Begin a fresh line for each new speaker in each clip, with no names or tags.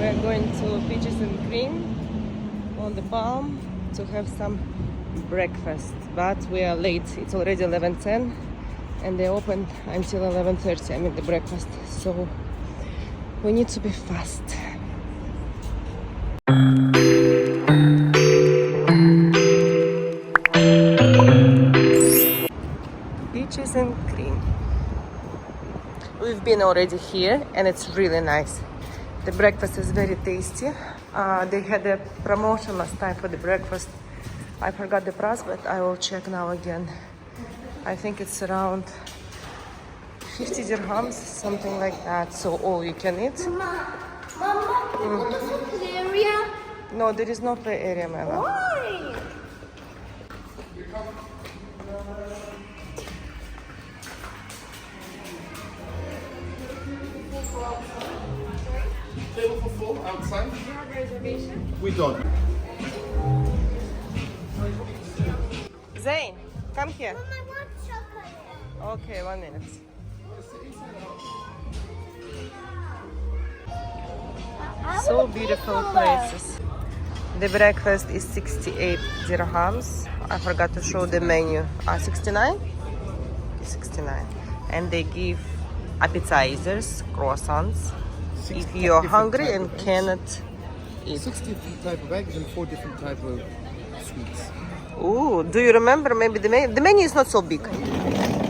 We're going to Peaches and Cream on the Palm to have some breakfast, but we are late. It's already 11:10 and they open until 11:30. I mean the breakfast, so we need to be fast. Peaches and Cream. We've been already here and it's really nice. The breakfast is very tasty. They had a promotion last time for the breakfast. I forgot the price, but I will check now again. I think it's around 50 dirhams, something like that. So all you can eat.
Mama, is there a play area?
No, there is no play area, my love.
Why?
Table for four outside.
Do you have a reservation?
We don't.
Zayn, come here.
Mama, I want chocolate.
Okay, 1 minute. So beautiful places. The breakfast is 68 dirhams. I forgot to show the menu. 69? 69. And they give appetizers, croissants. If you're hungry and cannot eat.
6 different type of eggs and 4 different type of sweets.
Ooh, do you remember maybe the menu? The menu is not so big.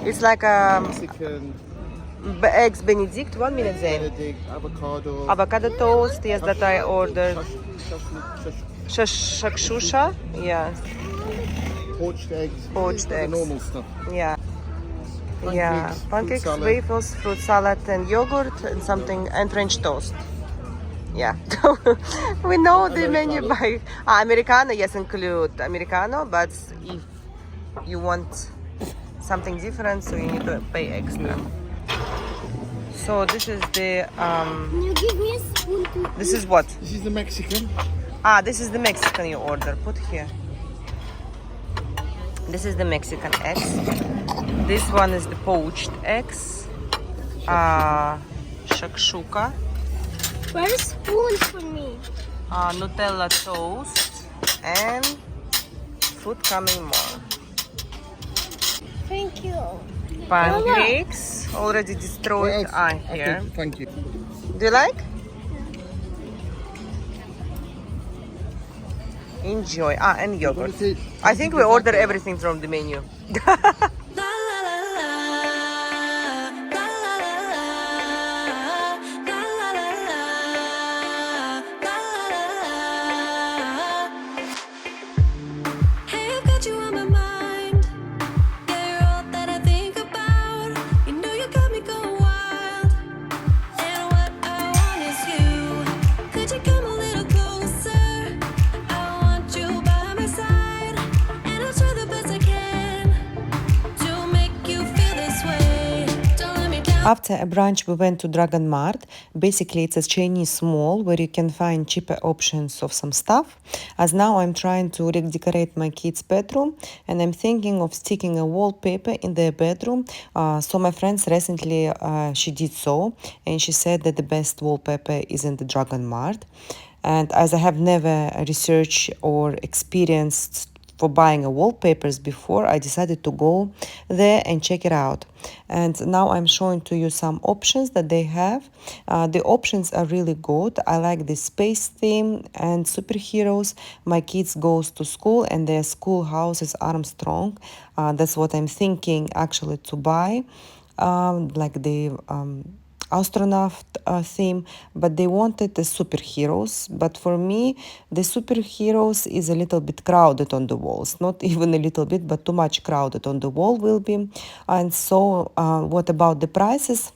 It's like
Mexican,
eggs Benedict. 1 minute, Zayn.
Benedict, avocado,
Avocado toast, yes, that I ordered.
shakshuka,
Shakshusha, yes.
poached eggs.
Poached
the
eggs.
normal stuff.
Yeah. Yeah,
Pancakes,
pancakes,
fruit salad.
waffles, fruit salad, and yogurt, and something, and French toast. Yeah, we know the menu by Americano. Yes, include Americano, but if you want something different, so you need to pay extra. So this is the
Can you give me a spoon to
this is what?
This is the Mexican.
This is the Mexican you order. Put here. This is the Mexican eggs. This one is the poached eggs. Shakshuka.
Where's a spoon for me?
Nutella toast. And food coming more.
Thank you.
Pancakes already destroyed. Here.
Okay, thank you.
Do you like? Enjoy. And yogurt. I think we order everything from the menu. After a brunch, we went to Dragon Mart. Basically, it's a Chinese mall where you can find cheaper options of some stuff. As now I'm trying to redecorate my kids' bedroom and I'm thinking of sticking a wallpaper in their bedroom. So my friends recently, she did so, and she said that the best wallpaper is in the Dragon Mart. And as I have never researched or experienced for buying a wallpapers before, I decided to go there and check it out. And now I'm showing to you some options that they have. The options are really good. I like the space theme and superheroes. My kids goes to school and their schoolhouse is Armstrong. That's what I'm thinking actually to buy. Like the astronaut theme, but they wanted the superheroes. But for me, the superheroes is a little bit crowded on the walls, not even a little bit, but too much crowded on the wall will be. And so what about the prices?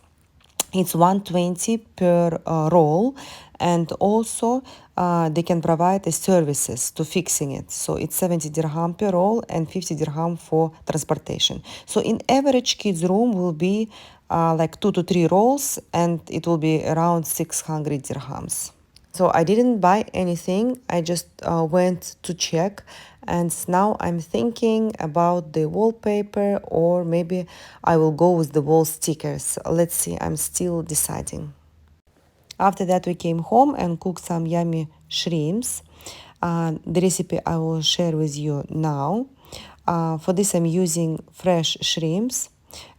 It's 120 per roll, and also they can provide the services to fixing it. So it's 70 dirham per roll and 50 dirham for transportation. So in average, kids' room will be like 2 to 3 rolls, and it will be around 600 dirhams. So I didn't buy anything. I just went to check, and now I'm thinking about the wallpaper, or maybe I will go with the wall stickers. Let's see, I'm still deciding. After that, we came home and cooked some yummy shrimps. The recipe I will share with you now. For this, I'm using fresh shrimps.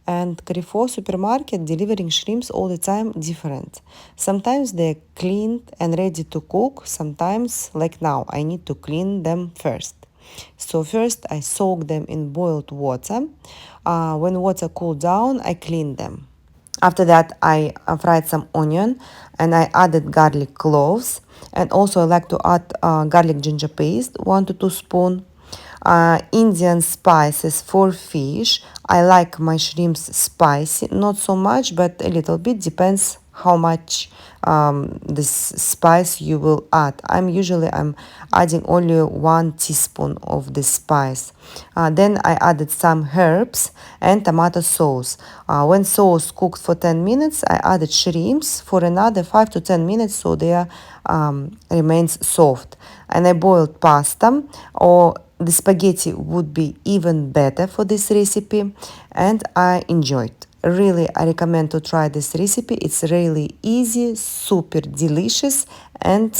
And Carrefour supermarket delivering shrimps all the time different. Sometimes they're cleaned and ready to cook. Sometimes, like now, I need to clean them first. So first I soak them in boiled water. When water cooled down, I clean them. After that, I fried some onion and I added garlic cloves. And also I like to add garlic ginger paste, 1 to 2 spoon. Indian spices for fish. I like my shrimps spicy, not so much, but a little bit, depends how much this spice you will add. I'm adding only 1 teaspoon of this spice. Then I added some herbs and tomato sauce. When sauce cooked for 10 minutes, I added shrimps for another 5 to 10 minutes so they remains soft. And I boiled pasta, or the spaghetti would be even better for this recipe, and I enjoyed. Really, I recommend to try this recipe. It's really easy, super delicious, and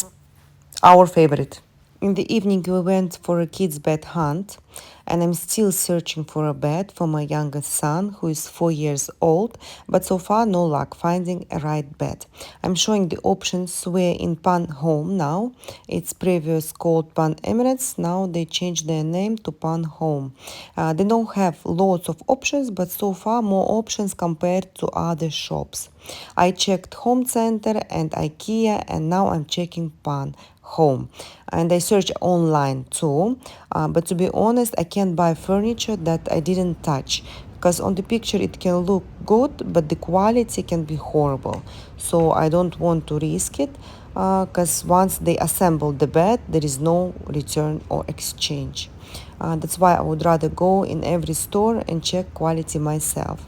our favorite. In the evening, we went for a kids' bed hunt, and I'm still searching for a bed for my youngest son, who is 4 years old, but so far no luck finding a right bed. I'm showing the options. We're in Pan Home now. It's previous called Pan Emirates. Now they changed their name to Pan Home. They don't have lots of options, but so far more options compared to other shops. I checked Home Center and IKEA, and now I'm checking Pan Home. And I searched online too, but to be honest, I can't buy furniture that I didn't touch, because on the picture it can look good, but the quality can be horrible. So I don't want to risk it, because once they assemble the bed, there is no return or exchange. That's why I would rather go in every store and check quality myself.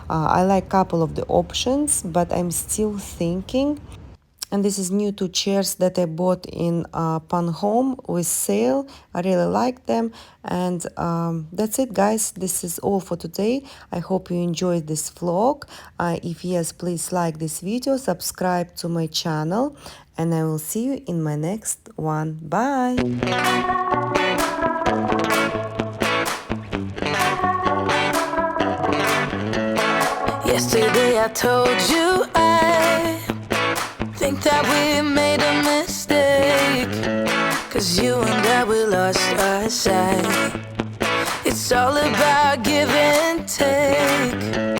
I like a couple of the options, but I'm still thinking. And this is new 2 chairs that I bought in Pan Home with sale. I really like them. And that's it, guys. This is all for today. I hope you enjoyed this vlog. If yes, please like this video, subscribe to my channel, and I will see you in my next one. Bye.
Yesterday I told you I think that we made a mistake, 'cause you and I, we lost our sight. It's all about give and take.